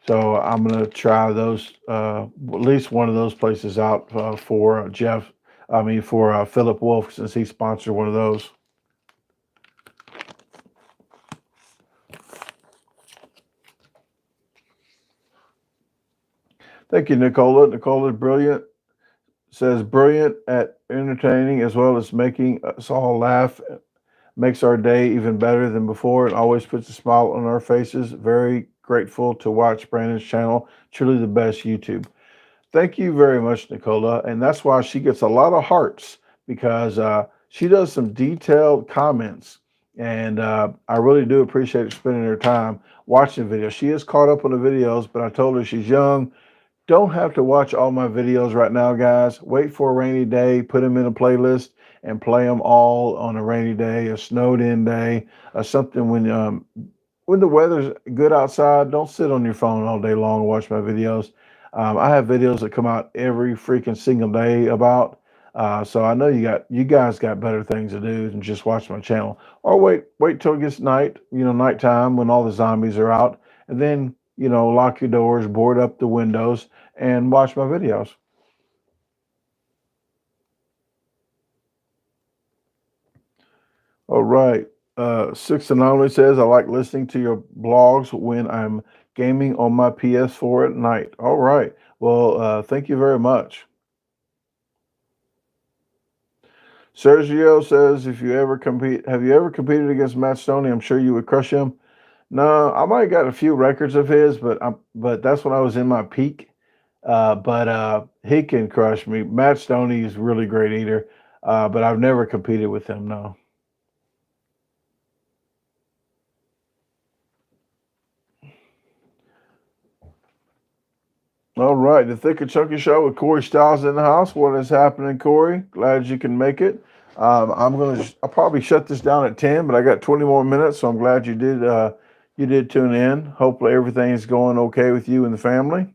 so I'm gonna try those at least one of those places out for Jeff. I mean for Philip Wolf since he sponsored one of those. Thank you, Nicola. Nicola's brilliant. Says brilliant at entertaining as well as making us all laugh. Makes our day even better than before and always puts a smile on our faces. Very grateful to watch Brandon's channel. Truly the best YouTube. Thank you very much, Nicola. And that's why she gets a lot of hearts because she does some detailed comments. And I really do appreciate her spending her time watching videos. She is caught up on the videos, but I told her she's young. Don't have to watch all my videos right now, guys. Wait for a rainy day, put them in a playlist, and play them all on a rainy day, a snowed in day, or something when the weather's good outside. Don't sit on your phone all day long and watch my videos. I have videos that come out every freaking single day about. So I know you guys got better things to do than just watch my channel. Or wait till it gets nighttime when all the zombies are out, and then lock your doors, board up the windows, and watch my videos. All right. Six Anomaly says, I like listening to your blogs when I'm gaming on my PS4 at night. All right. Well, thank you very much. Sergio says, if you ever compete, have you ever competed against Matt Stoney? I'm sure you would crush him. No, I might have got a few records of his, but that's when I was in my peak. But he can crush me. Matt Stoney is a really great eater, but I've never competed with him. No. All right, the Thick and Chunky Show with Corey Styles in the house. What is happening, Corey? Glad you can make it. I'll probably shut this down at 10, but I got 20 more minutes, so I'm glad you did tune in. Hopefully everything is going okay with you and the family.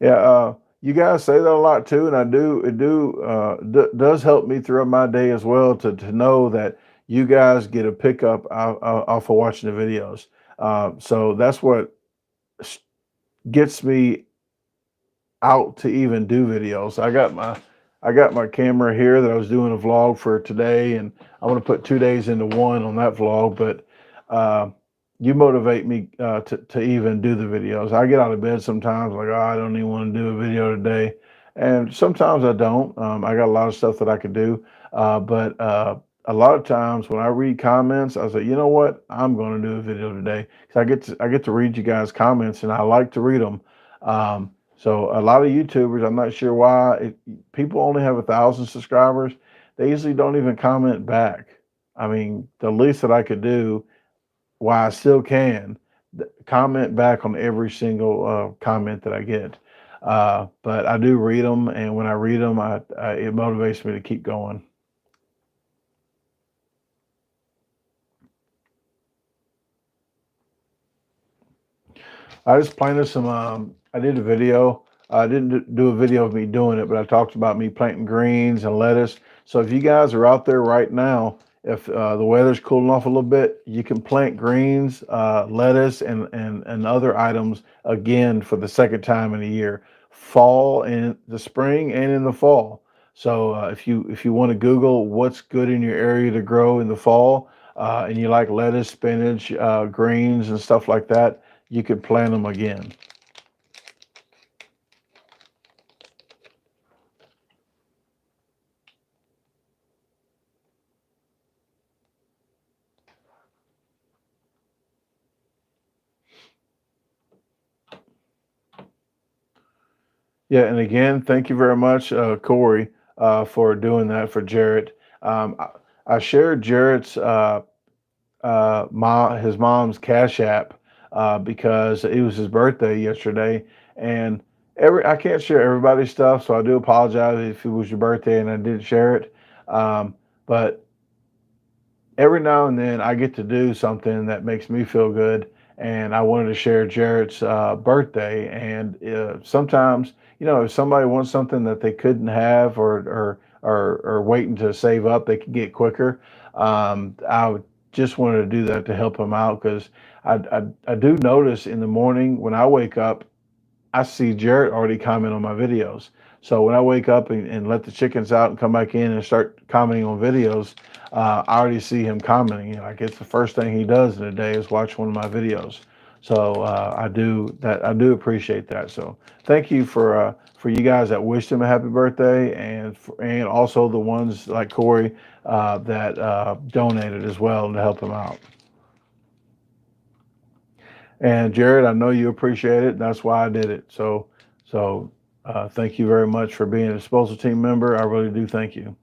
Yeah, you guys say that a lot too, and I do. Does help me throughout my day as well to know that you guys get a pickup off of watching the videos. So that's what gets me out to even do videos. I got my camera here that I was doing a vlog for today, and I want to put 2 days into one on that vlog. But uh, you motivate me to even do the videos. I get out of bed sometimes like, oh, I don't even want to do a video today, and sometimes I don't. I got a lot of stuff that I could do, but a lot of times when I read comments, I say, you know what, I'm going to do a video today because I get to read you guys' comments, and I like to read them. So a lot of YouTubers, I'm not sure why, people only have 1,000 subscribers. They usually don't even comment back. I mean, the least that I could do, while I still can, comment back on every single comment that I get. But I do read them, and when I read them, it motivates me to keep going. I just planted some. I did a video. I didn't do a video of me doing it, but I talked about me planting greens and lettuce. So if you guys are out there right now, if the weather's cooling off a little bit, you can plant greens, lettuce, and other items again for the second time in a year, fall in the spring and in the fall. So if you want to Google what's good in your area to grow in the fall, and you like lettuce, spinach, greens, and stuff like that, you could plant them again. Yeah, and again, thank you very much, Corey, for doing that for Jarrett. I shared Jarrett's his mom's Cash App because it was his birthday yesterday, and I can't share everybody's stuff, so I do apologize if it was your birthday and I didn't share it. But every now and then I get to do something that makes me feel good. And I wanted to share Jarrett's birthday. And sometimes, if somebody wants something that they couldn't have or waiting to save up, they can get quicker. Just wanted to do that to help them out because I do notice in the morning when I wake up, I see Jarrett already comment on my videos. So when I wake up and let the chickens out and come back in and start commenting on videos, I already see him commenting. Like it's the first thing he does in a day is watch one of my videos. So I do that. I do appreciate that. So thank you for you guys that wished him a happy birthday, and also the ones like Corey that donated as well to help him out. And Jared, I know you appreciate it. That's why I did it. So thank you very much for being a disposal team member. I really do thank you.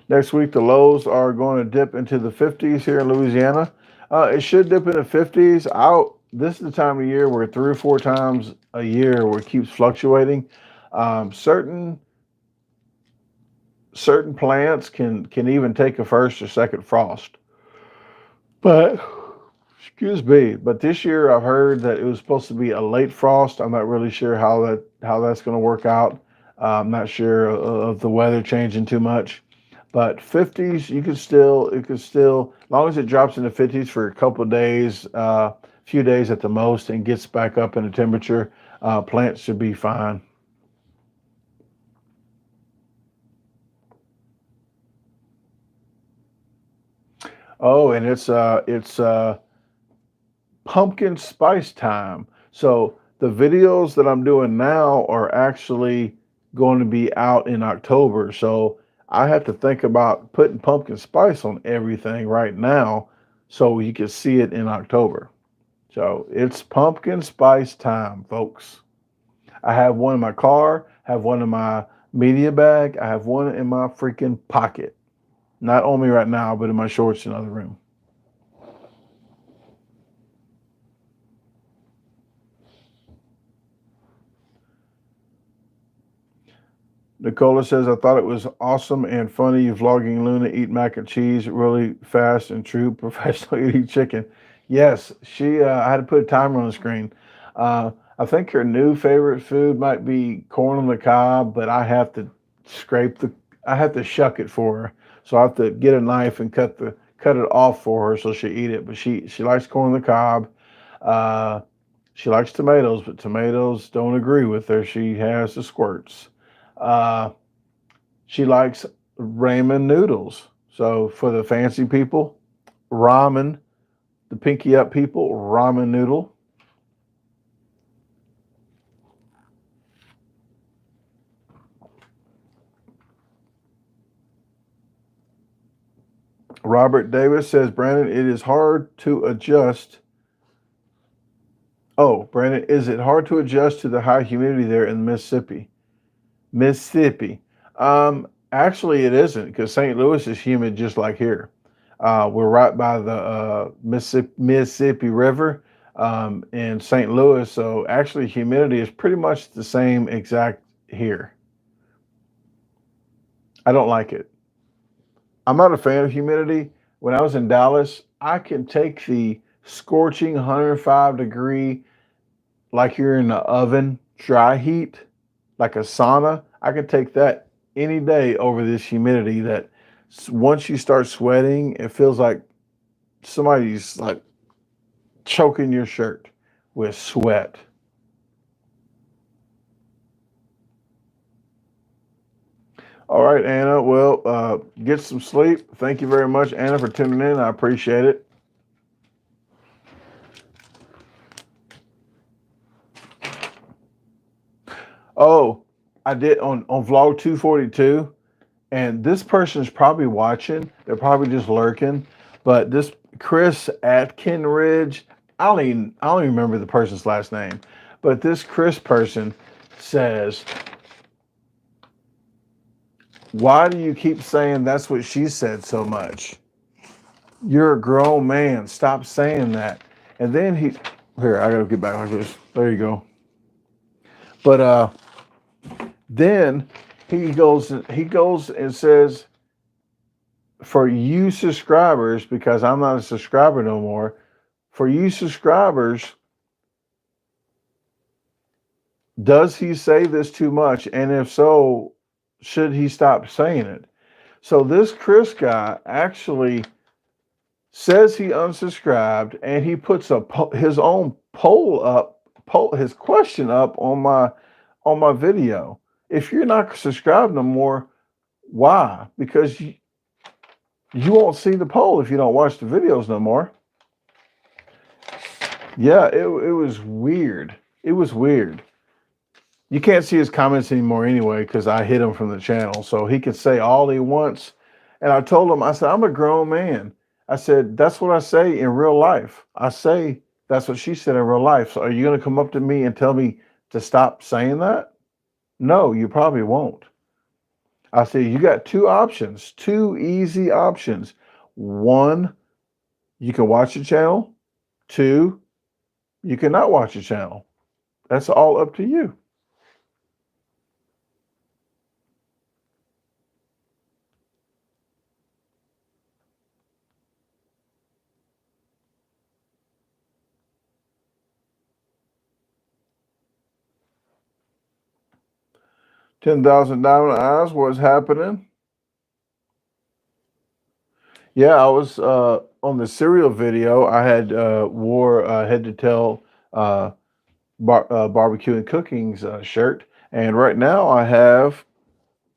Next week, the lows are going to dip into the 50s here in Louisiana. It should dip in the 50s. This is the time of year where 3 or 4 times a year where it keeps fluctuating. Certain plants can even take a first or second frost. But excuse me, but this year I've heard that it was supposed to be a late frost. I'm not really sure how that's going to work out. I'm not sure of the weather changing too much. But 50s, it could still, as long as it drops in the 50s for a couple of days, few days at the most, and gets back up in the temperature, plants should be fine. Oh, and it's pumpkin spice time. So the videos that I'm doing now are actually going to be out in October. So I have to think about putting pumpkin spice on everything right now so you can see it in October. So it's pumpkin spice time, folks. I have one in my car, have one in my media bag, I have one in my freaking pocket. Not on me right now, but in my shorts in the other room. Nicola says, I thought it was awesome and funny vlogging Luna eat mac and cheese really fast and true professional eating chicken. Yes, I had to put a timer on the screen. I think her new favorite food might be corn on the cob, but I have to shuck it for her. So I have to get a knife and cut it off for her so she'll eat it. But she likes corn on the cob. Uh, she likes tomatoes, but tomatoes don't agree with her. She has the squirts. Uh, she likes ramen noodles. So for the fancy people, ramen. The pinky up people, ramen noodle. Robert Davis says, Brandon, it is hard to adjust. Oh, Brandon, is it hard to adjust to the high humidity there in Mississippi? Mississippi. Actually, it isn't because St. Louis is humid just like here. We're right by the Mississippi River in St. Louis, so actually humidity is pretty much the same exact here. I don't like it. I'm not a fan of humidity. When I was in Dallas, I can take the scorching 105-degree, like you're in the oven, dry heat, like a sauna. I can take that any day over this humidity that once you start sweating, it feels like somebody's like choking your shirt with sweat. All right, Anna. Well, get some sleep. Thank you very much, Anna, for tuning in. I appreciate it. Oh, I did on vlog 242, and this person's probably watching. They're probably just lurking. But this Chris Atkinridge, I don't even remember the person's last name. But this Chris person says, why do you keep saying that's what she said so much? You're a grown man. Stop saying that. And then here, I gotta get back like this. There you go. But then he goes and says, for you subscribers, because I'm not a subscriber no more, for you subscribers, does he say this too much? And if so, should he stop saying it? So this Chris guy actually says he unsubscribed, and he puts his own his question up on my video. If you're not subscribed no more, why? Because you won't see the poll if you don't watch the videos no more. Yeah, it was weird. It was weird. You can't see his comments anymore anyway because I hid him from the channel. So he can say all he wants. And I told him, I said, I'm a grown man. I said, that's what I say in real life. I say that's what she said in real life. So are you going to come up to me and tell me to stop saying that? No, you probably won't. I said, you got two options, two easy options. One, you can watch the channel. Two, you cannot watch the channel. That's all up to you. $10,000 eyes. What's happening? Yeah, I was on the cereal video. I had wore a head to tail barbecue and cooking's shirt, and right now I have.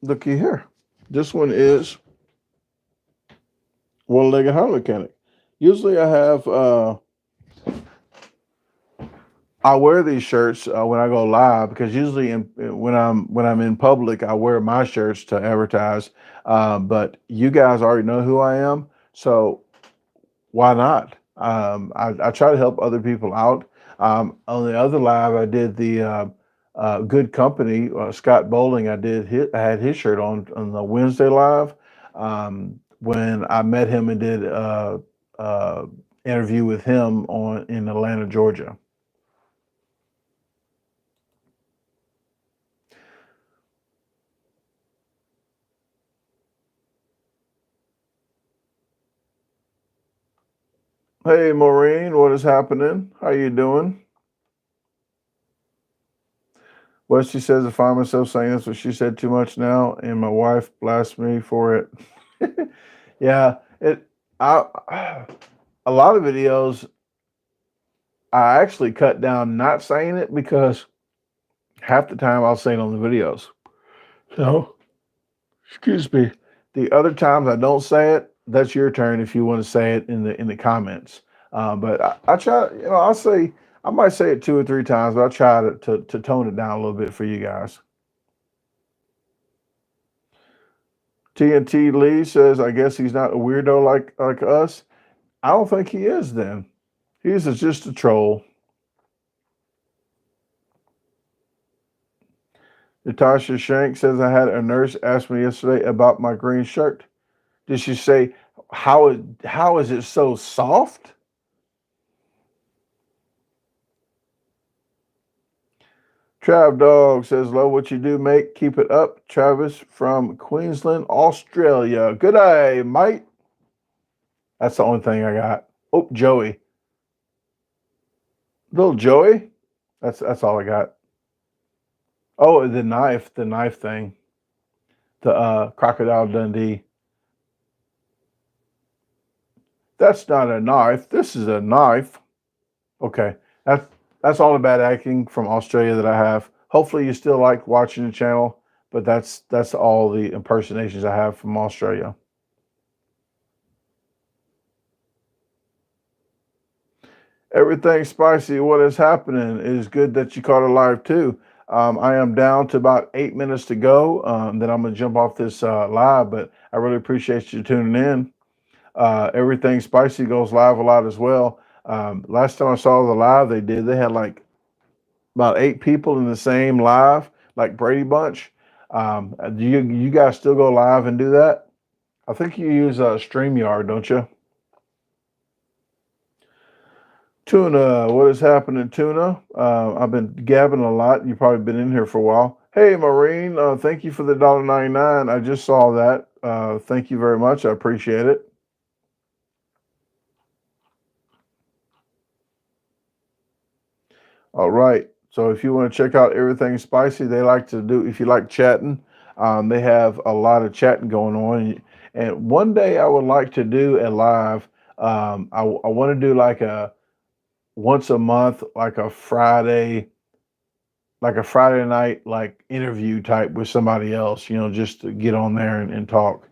Looky here. This one is one-legged hot mechanic. Usually I have I wear these shirts when I go live because usually when I'm in public, I wear my shirts to advertise. But you guys already know who I am, so why not? I try to help other people out. On the other live, I did the Good Company, Scott Bowling. I had his shirt on the Wednesday live when I met him and did uh, interview with him on in Atlanta, Georgia. Hey, Maureen, what is happening? How you doing? Well, she says, I find myself saying that's what she said too much now, and my wife blasts me for it. Yeah, I a lot of videos I actually cut down not saying it because half the time I'll say it on the videos. So, excuse me. The other times I don't say it, that's your turn if you want to say it in the comments. But I try, I might say it 2 or 3 times, but I'll try to tone it down a little bit for you guys. TNT Lee says, I guess he's not a weirdo like us. I don't think he is then. He's just a troll. Natasha Shank says, I had a nurse ask me yesterday about my green shirt. Did she say, how is it so soft? Trav Dog says, love what you do, mate. Keep it up. Travis from Queensland, Australia. Good day, mate. That's the only thing I got. Oh, Joey. Little Joey. That's all I got. Oh, the knife thing. The Crocodile Dundee. That's not a knife. This is a knife. Okay. That's all the bad acting from Australia that I have. Hopefully you still like watching the channel, but that's all the impersonations I have from Australia. Everything spicy. What is happening? It is good that you caught it live too. I am down to about 8 minutes to go. Then I'm gonna jump off this live, but I really appreciate you tuning in. Everything spicy goes live a lot as well. Last time I saw the live they had like about 8 people in the same live, like Brady Bunch. Do you guys still go live and do that? I think you use StreamYard, don't you? Tuna, what is happening, Tuna? I've been gabbing a lot. You've probably been in here for a while. Hey, Maureen, thank you for the $1.99. I just saw that. Thank you very much. I appreciate it. All right. So if you want to check out Everything Spicy, they like to do, if you like chatting, they have a lot of chatting going on. And one day I would like to do a live. I want to do like a once a month, like a Friday night, like interview type with somebody else, just to get on there and talk.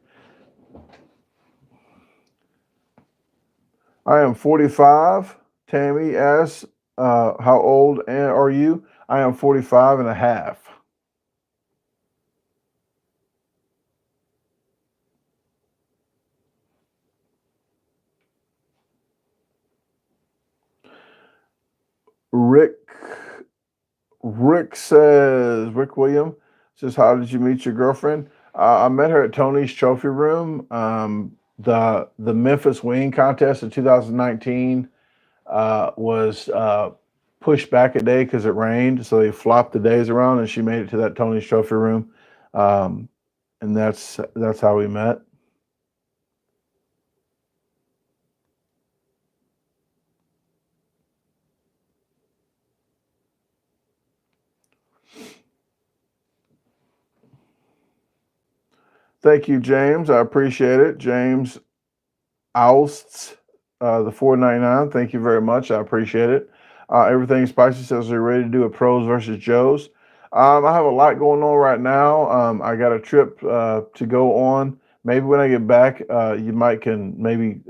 I am 45. Tammy asks, how old are you? I am 45 and a half. Rick Rick William says, how did you meet your girlfriend? I met her at Tony's Trophy Room. The Memphis Wing Contest in 2019 was pushed back a day because it rained, so they flopped the days around, and she made it to that Tony's Trophy Room, and that's how we met. Thank you, James. I appreciate it. James Ousts, the 499. Thank you very much. I appreciate it. Everything Spicy says they're ready to do a pros versus Joes. I have a lot going on right now. I got a trip to go on. Maybe when I get back, you might can maybe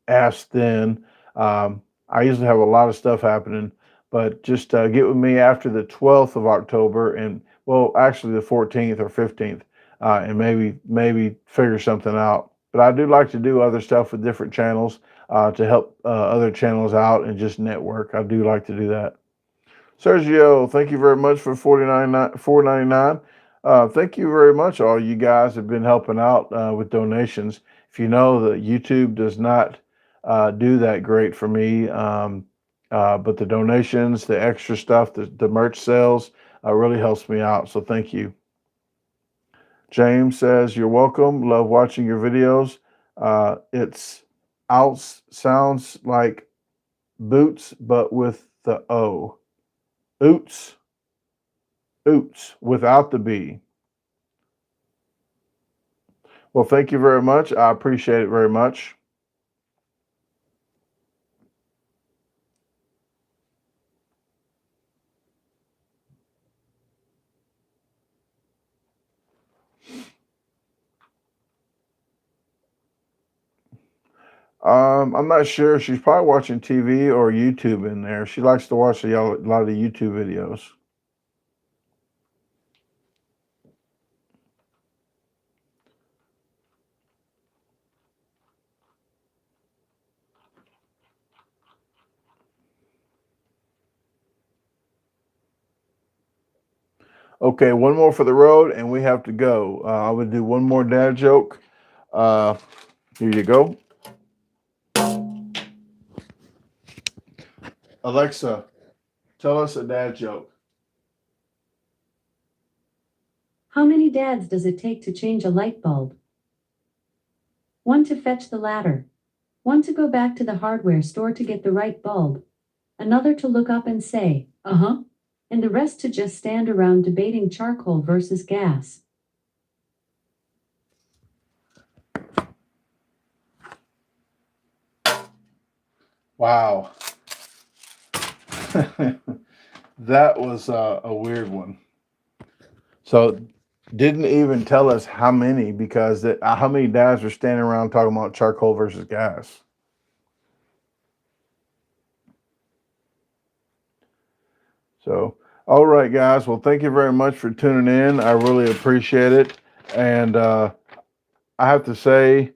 ask then. I usually have a lot of stuff happening, but just get with me after the 12th of October, and well, actually the 14th or 15th, and maybe figure something out. But I do like to do other stuff with different channels to help other channels out and just network. I do like to do that. Sergio, thank you very much for $4.99. Thank you very much. All you guys have been helping out with donations. If you know that YouTube does not do that great for me, but the donations, the extra stuff, the merch sales really helps me out. So thank you. James says, you're welcome. Love watching your videos. It's out sounds like boots, but with the O. Oots. Oots without the B. Well, thank you very much. I appreciate it very much. I'm not sure. She's probably watching TV or YouTube in there. She likes to watch a lot of YouTube videos. Okay, one more for the road, and we have to go. I would do one more dad joke. Here you go. Alexa, tell us a dad joke.
How many dads does it take to change a light bulb? One to fetch the ladder. One to go back to the hardware store to get the right bulb. Another to look up and say, uh-huh. And the rest to just stand around debating charcoal versus gas.
Wow. That was a weird one. So didn't even tell us how many, because how many dads were standing around talking about charcoal versus gas. So, all right, guys. Well, thank you very much for tuning in. I really appreciate it. And I have to say,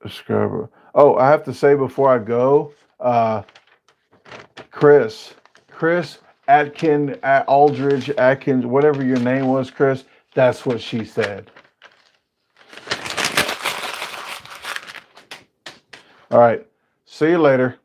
I have to say before I go, Chris Aldridge Atkins, whatever your name was, Chris, that's what she said. All right. See you later.